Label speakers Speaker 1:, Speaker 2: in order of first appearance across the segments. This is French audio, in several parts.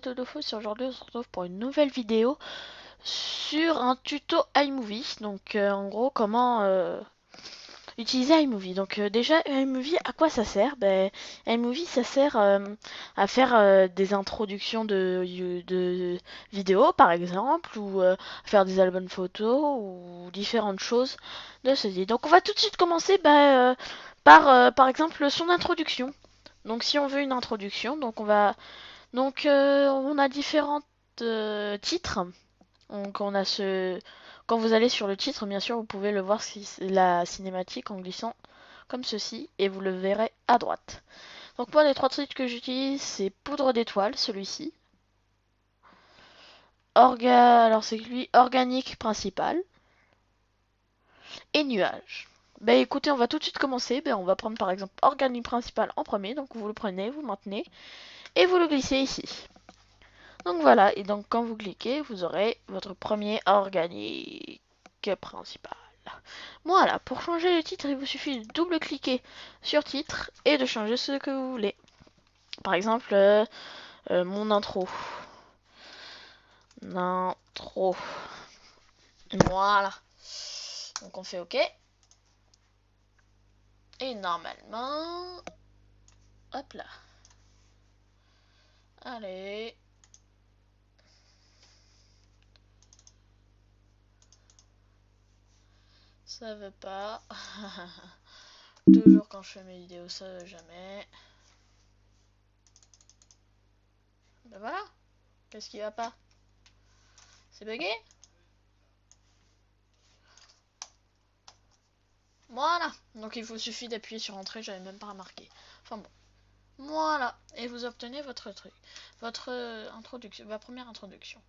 Speaker 1: Todofos et aujourd'hui on se retrouve pour une nouvelle vidéo sur un tuto iMovie. Donc en gros comment utiliser iMovie. Donc déjà iMovie à quoi ça sert? iMovie ça sert à faire des introductions de vidéos par exemple ou faire des albums photos ou différentes choses de ce type. Donc on va tout de suite commencer par exemple son introduction. Donc si on veut une introduction, on a différents titres. Donc on a ce quand vous allez sur le titre, bien sûr, vous pouvez le voir si c'est la cinématique en glissant comme ceci et vous le verrez à droite. Donc moi les trois titres que j'utilise, c'est Poudre d'étoile, celui-ci. Alors c'est lui organique principal et nuage. Écoutez, on va tout de suite commencer. On va prendre par exemple organique principal en premier. Donc vous le prenez, vous le maintenez et vous le glissez ici. Donc voilà, et donc quand vous cliquez, vous aurez votre premier organique principal. Voilà, pour changer le titre, il vous suffit de double-cliquer sur titre et de changer ce que vous voulez. Par exemple, mon intro. Intro. Voilà. Donc on fait OK. Et normalement... Hop là. Allez... Ça veut pas. Toujours quand je fais mes vidéos, ça veut jamais. Voilà. Qu'est-ce qui va pas? C'est bugué? Voilà. Donc il vous suffit d'appuyer sur entrée, j'avais même pas remarqué. Enfin bon. Voilà. Et vous obtenez votre truc. Votre introduction, ma première introduction.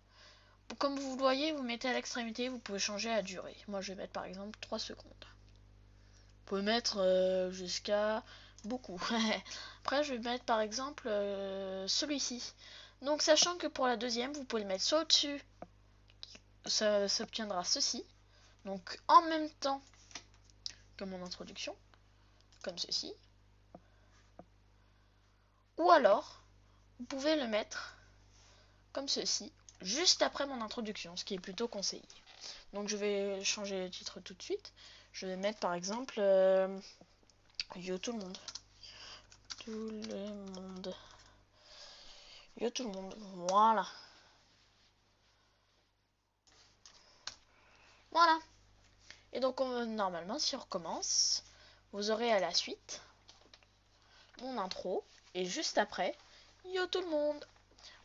Speaker 1: Comme vous le voyez, vous mettez à l'extrémité, vous pouvez changer la durée. Moi je vais mettre par exemple 3 secondes. Vous pouvez mettre jusqu'à beaucoup. Après je vais mettre par exemple celui-ci. Donc sachant que pour la deuxième, vous pouvez le mettre soit au-dessus, ça obtiendra ceci. Donc en même temps que mon introduction, comme ceci. Ou alors, vous pouvez le mettre comme ceci, juste après mon introduction, ce qui est plutôt conseillé. Donc je vais changer le titre tout de suite. Je vais mettre par exemple Yo tout le monde. Tout le monde. Yo tout le monde. Voilà. Voilà. Et donc normalement, si on recommence, vous aurez à la suite mon intro. Et juste après, Yo tout le monde.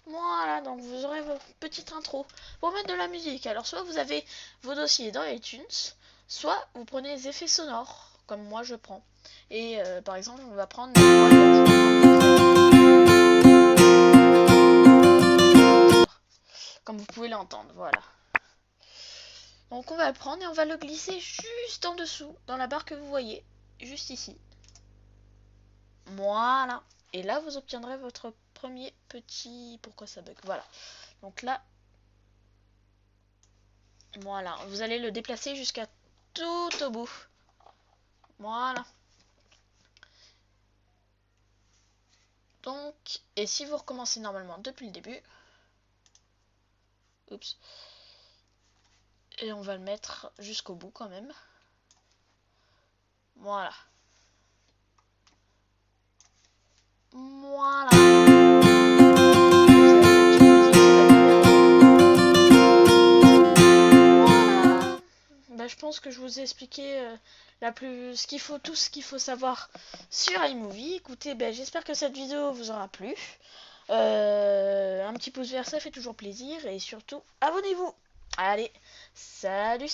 Speaker 1: Voilà, donc vous aurez votre petite intro. Pour mettre de la musique, alors soit vous avez vos dossiers dans iTunes, soit vous prenez les effets sonores, comme moi je prends. Et par exemple, on va prendre... Comme vous pouvez l'entendre, voilà. Donc on va le prendre et on va le glisser juste en dessous, dans la barre que vous voyez, juste ici. Voilà. Et là, vous obtiendrez votre premier petit... Pourquoi ça bug? Voilà. Donc là, voilà. Vous allez le déplacer jusqu'à tout au bout. Voilà. Donc, et si vous recommencez normalement depuis le début, oups, et on va le mettre jusqu'au bout quand même. Voilà. Voilà. Voilà. Je pense que je vous ai expliqué tout ce qu'il faut savoir sur iMovie. Écoutez, j'espère que cette vidéo vous aura plu. Un petit pouce vers ça fait toujours plaisir et surtout abonnez-vous. Allez, salut.